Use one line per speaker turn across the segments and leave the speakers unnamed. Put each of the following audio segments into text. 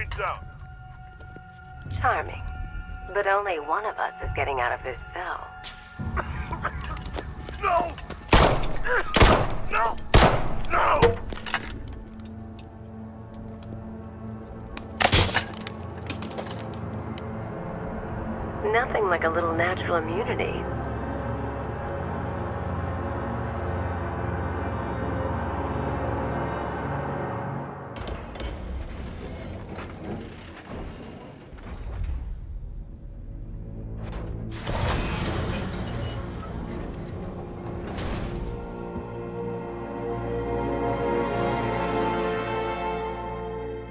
safe zone.
Charming. But only one of us is getting out of this cell.
No! No! No!
Nothing like a little natural immunity.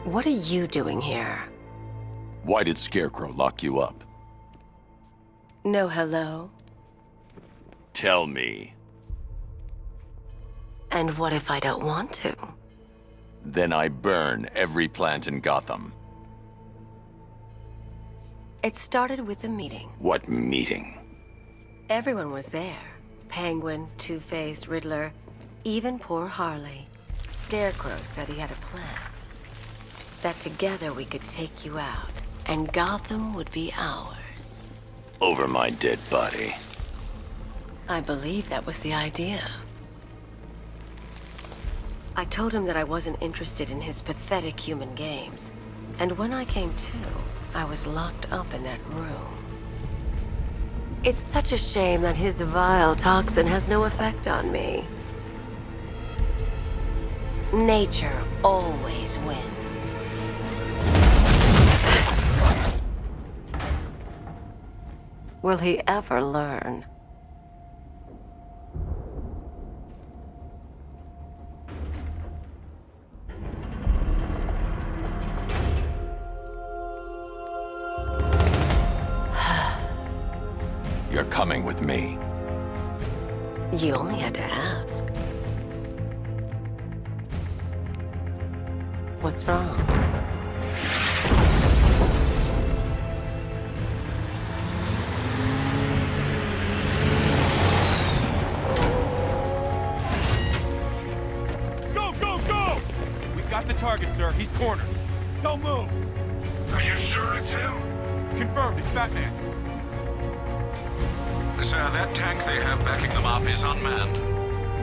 What are you doing here?
Why did Scarecrow lock you up?
No hello?
Tell me.
And what if I don't want to?
Then I burn every plant in Gotham.
It started with a meeting.
What meeting?
Everyone was there. Penguin, Two-Face, Riddler, even poor Harley. Scarecrow said he had a plan. That together we could take you out, and Gotham would be ours.
Over my dead body.
I believe that was the idea. I told him that I wasn't interested in his pathetic human games. And when I came to, I was locked up in that room. It's such a shame that his vile toxin has no effect on me. Nature always wins. Will he ever learn?
You're coming with me.
You only had to ask. What's wrong?
Got the target, sir. He's cornered. Don't move.
Are you sure it's him?
Confirmed. It's Batman.
Sir, that tank they have backing them up is unmanned.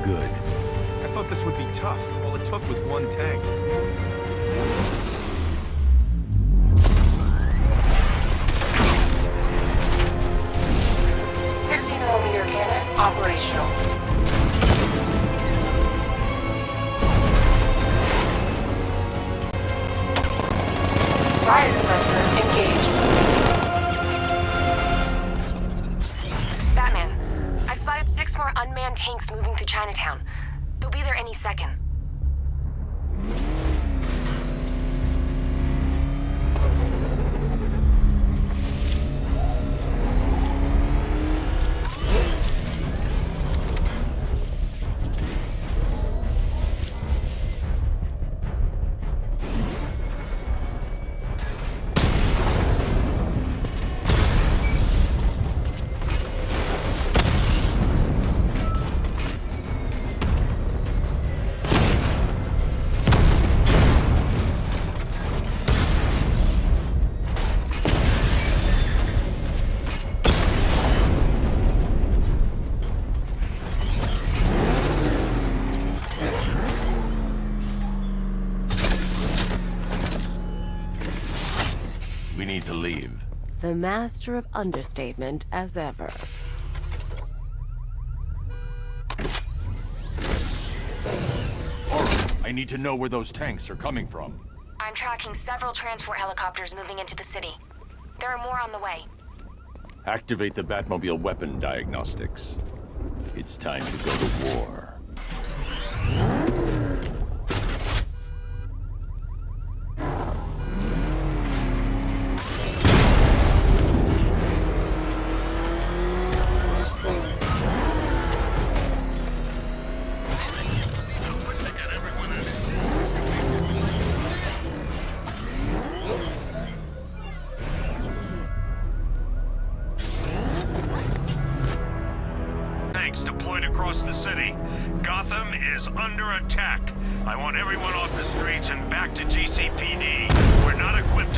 Good. I thought this would be tough. All it took was one tank.
.60mm cannon operational. Riot suppressor engaged.
Batman, I've spotted 6 more unmanned tanks moving through Chinatown. They'll be there any second.
We need to leave.
The master of understatement as ever.
I need to know where those tanks are coming from.
I'm tracking several transport helicopters moving into the city. There are more on the way.
Activate the Batmobile weapon diagnostics. It's time to go to war.
Deployed across the city. Gotham is under attack. I want everyone off the streets and back to GCPD. We're not equipped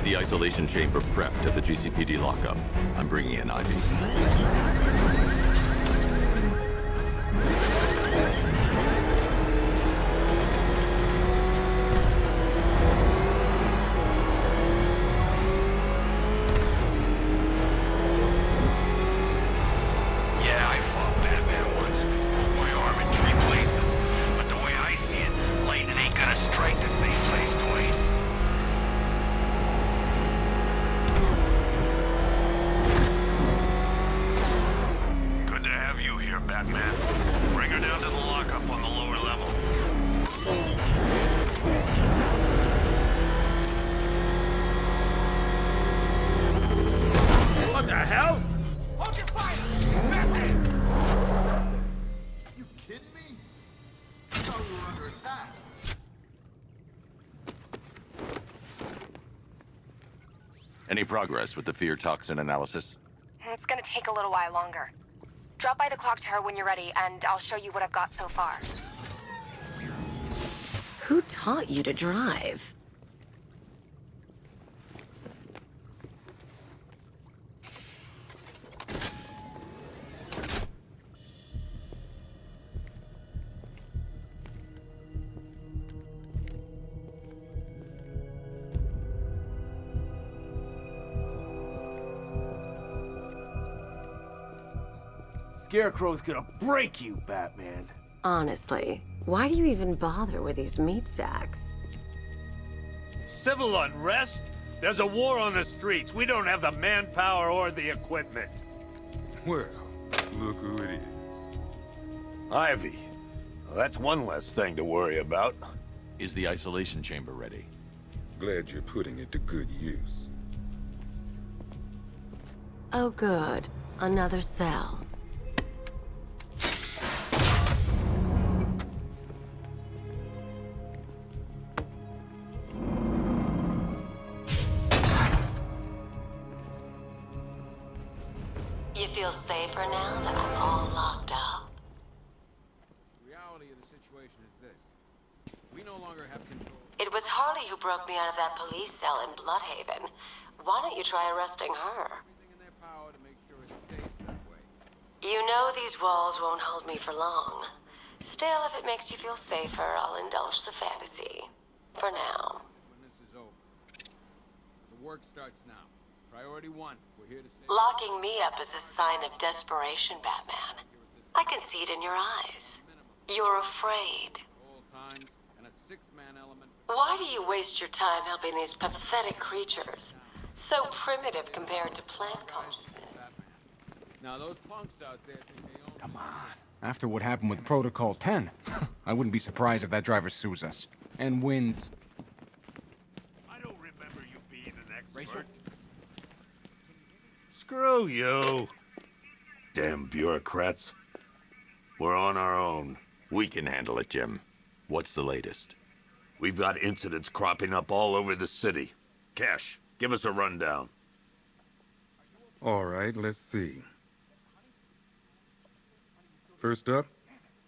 the isolation chamber prepped at the GCPD lockup. I'm bringing in Ivy.
Yeah, I fought Batman once. Broke my arm in 3 places. But the way I see it, lightning ain't gonna strike the same place twice.
Good to have you here, Batman. Bring her down to the lockup on the lower level. What the hell?
Hold your fire! Batman! You kidding me? I thought we were under attack.
Any progress with the fear toxin analysis?
It's gonna take a little while longer. Drop by the clock tower when you're ready, and I'll show you what I've got so far.
Who taught you to drive?
Scarecrow's gonna break you, Batman.
Honestly, why do you even bother with these meat sacks?
Civil unrest? There's a war on the streets. We don't have the manpower or the equipment.
Well, look who it is.
Ivy. Well, that's one less thing to worry about.
Is the isolation chamber ready?
Glad you're putting it to good use.
Oh good, another cell. You feel safer now that I'm all locked up?
The reality of the situation is this. We no longer have control.
It was Harley who broke me out of that police cell in Bloodhaven. Why don't you try arresting her?
Everything in their power to make sure it stays that way.
You know these walls won't hold me for long. Still, if it makes you feel safer, I'll indulge the fantasy. For now.
When this is over, the work starts now. Priority 1, we're here to save...
Locking me up is a sign of desperation, Batman. I can see it in your eyes. You're afraid.
All times, and a 6-man element.
Why do you waste your time helping these pathetic creatures? So primitive compared to plant consciousness.
Now those punks out there think they own...
Come on. After what happened with Protocol 10, I wouldn't be surprised if that driver sues us. And wins.
I don't remember you being an expert.
Rachel?
Screw you. Damn bureaucrats. We're on our own.
We can handle it, Jim. What's the latest?
We've got incidents cropping up all over the city. Cash, give us a rundown.
All right, let's see. First up,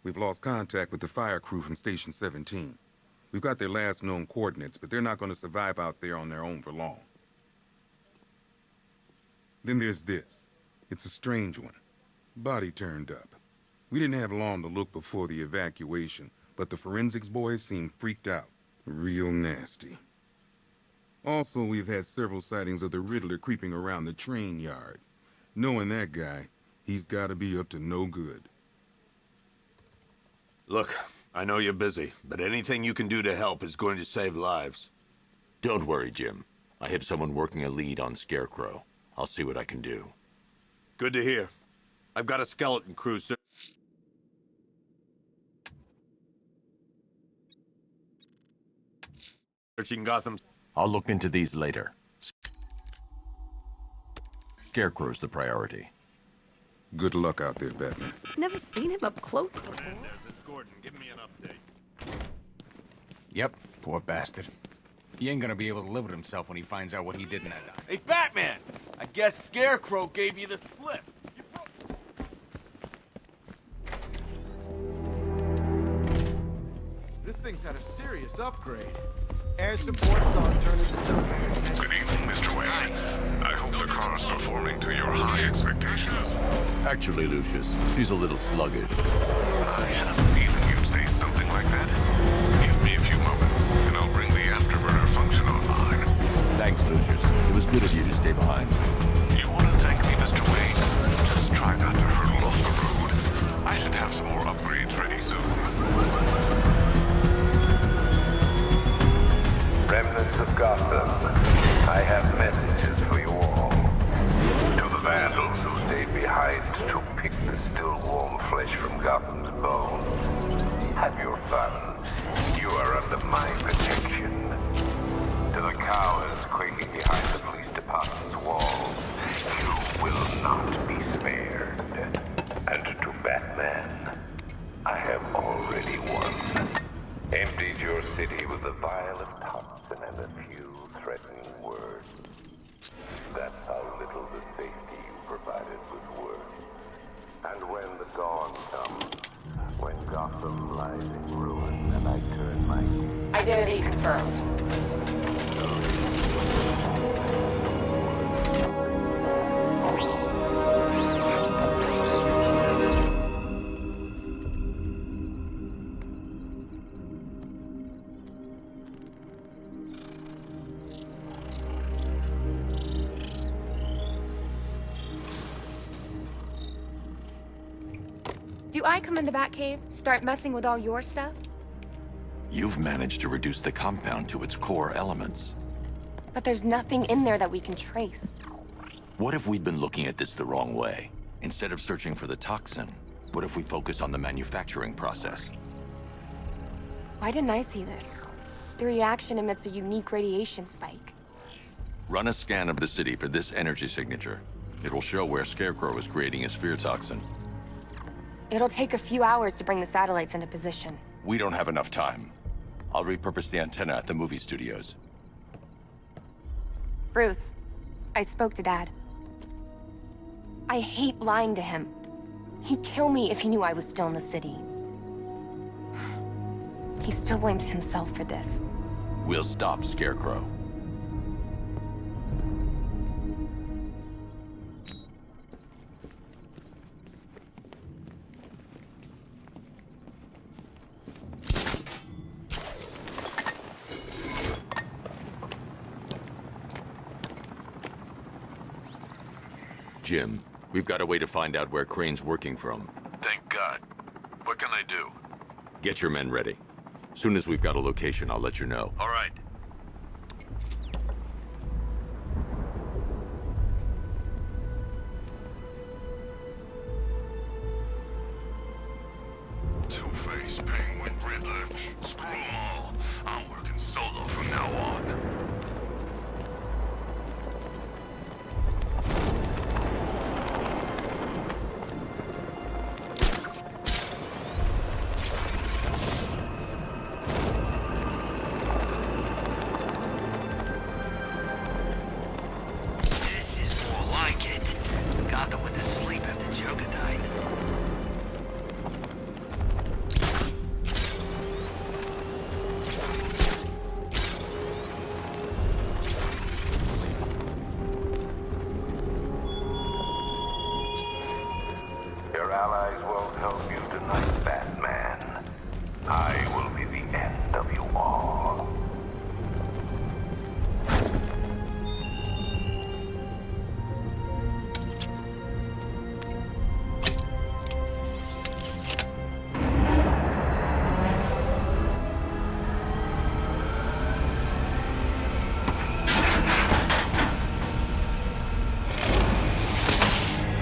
we've lost contact with the fire crew from Station 17. We've got their last known coordinates, but they're not going to survive out there on their own for long. Then there's this. It's a strange one. Body turned up. We didn't have long to look before the evacuation, but the forensics boys seemed freaked out. Real nasty. Also, we've had several sightings of the Riddler creeping around the train yard. Knowing that guy, he's got to be up to no good.
Look, I know you're busy, but anything you can do to help is going to save lives.
Don't worry, Jim. I have someone working a lead on Scarecrow. I'll see what I can do.
Good to hear. I've got a skeleton crew, sir. Searching Gotham.
I'll look into these later. Scarecrow's the priority.
Good luck out there, Batman.
Never seen him up close before.
Hernandez, it's Gordon. Give me an update.
Yep, poor bastard. He ain't gonna be able to live with himself when he finds out what he did in that dock.
Hey, Batman! I guess Scarecrow gave you the slip.
This thing's had a serious upgrade.
Air support's on, turn it to something.
Good evening, Mr. Wayne.
Nice.
I hope the car is performing to your high expectations.
Actually, Lucius, he's a little sluggish.
I had a feeling you'd say something like that. Give me a few moments, and I'll bring the afterburner function online.
Thanks, Lucius. It was good of you to stay behind.
You want to thank me, Mr. Wayne? Just try not to hurtle off the road. I should have some more upgrades ready soon.
Remnants of Gotham, I have messages for you all. To the vandals who stayed behind to pick the still warm flesh from Gotham's bones, have your fun. You are under my protection. To the cowards quaking behind the police department's walls, you will not be spared. And to Batman, I have already won. Emptied your city with a vial of toxin and a few threatening words. That's how little the safety you provided was worth. And when the dawn comes, when Gotham lies in ruin and I turn my...
Identity confirmed.
Do I come in the Batcave, start messing with all your stuff?
You've managed to reduce the compound to its core elements.
But there's nothing in there that we can trace.
What if we'd been looking at this the wrong way? Instead of searching for the toxin, what if we focus on the manufacturing process?
Why didn't I see this? The reaction emits a unique radiation spike.
Run a scan of the city for this energy signature. It will show where Scarecrow is creating his fear toxin.
It'll take a few hours to bring the satellites into position.
We don't have enough time. I'll repurpose the antenna at the movie studios.
Bruce, I spoke to Dad. I hate lying to him. He'd kill me if he knew I was still in the city. He still blames himself for this.
We'll stop Scarecrow. Jim, we've got a way to find out where Crane's working from.
Thank God. What can I do?
Get your men ready. Soon as we've got a location, I'll let you know.
All right. Two-Face, Penguin, Riddler, screw 'em all. I'm working solo from now on.
This is more like it. Gotham went to sleep after Joker died.
Your allies won't help you tonight, Batman. I will be the end of you all.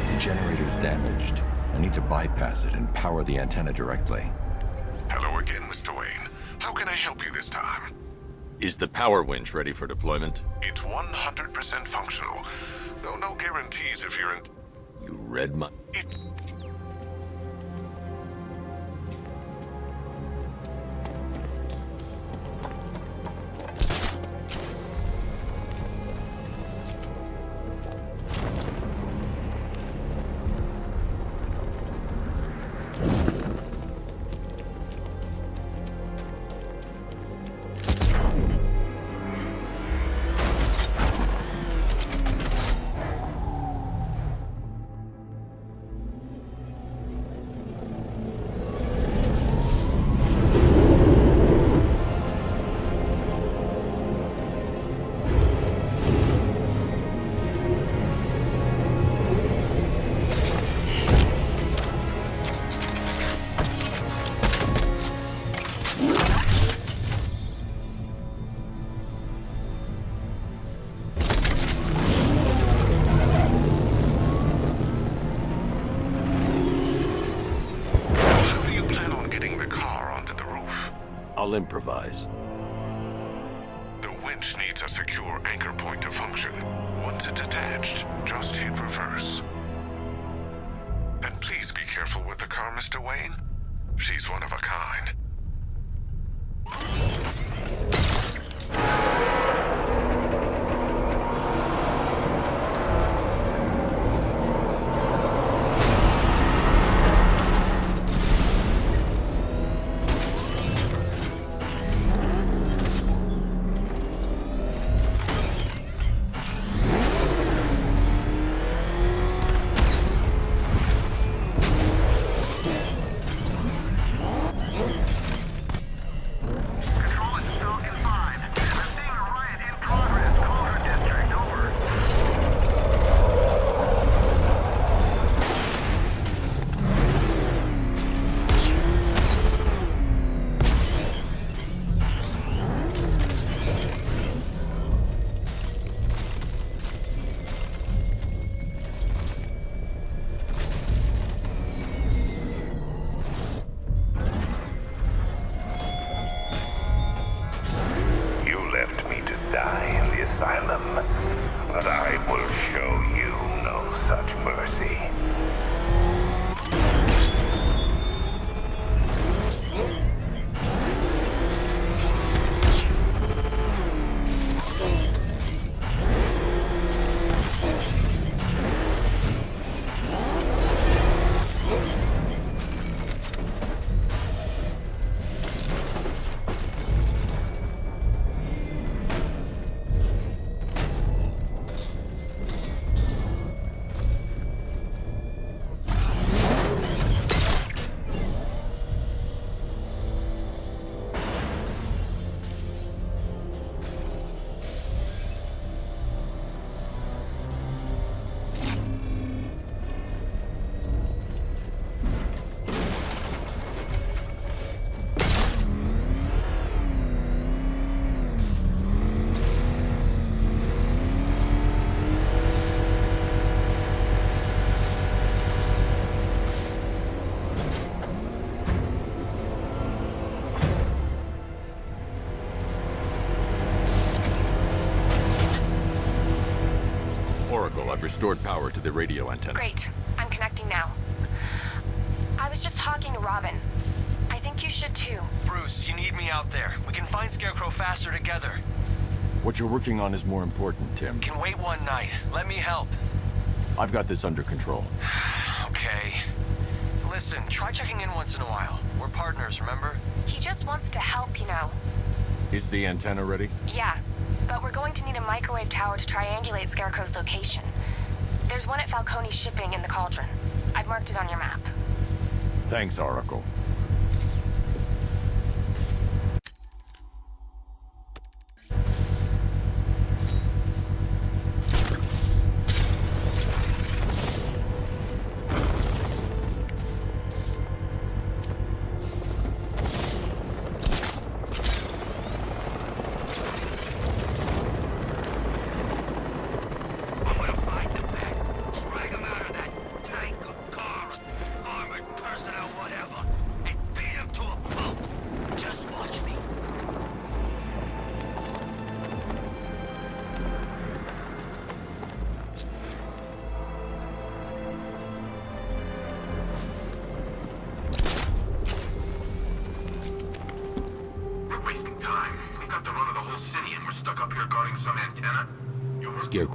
The generator's damaged. I need to bypass it and power the antenna directly.
Hello again, Mr. Wayne. How can I help you this time?
Is the power winch ready for deployment?
It's 100% functional, though no guarantees if you're in...
You read my...
It...
I'll improvise.
The winch needs a secure anchor point to function. Once it's attached, just hit reverse. And please be careful with the car, Mr. Wayne. She's one of a kind.
But I will show you no such mercy.
I've restored power to the radio antenna.
Great. I'm connecting now. I was just talking to Robin. I think you should too.
Bruce, you need me out there. We can find Scarecrow faster together.
What you're working on is more important, Tim.
Can wait one night. Let me help.
I've got this under control.
Okay. Listen, try checking in once in a while. We're partners, remember?
He just wants to help, you know.
Is the antenna ready?
Yeah, but we're going to need a microwave tower to triangulate Scarecrow's location. There's one at Falcone's shipping in the Cauldron. I've marked it on your map.
Thanks, Oracle. Scarecrow.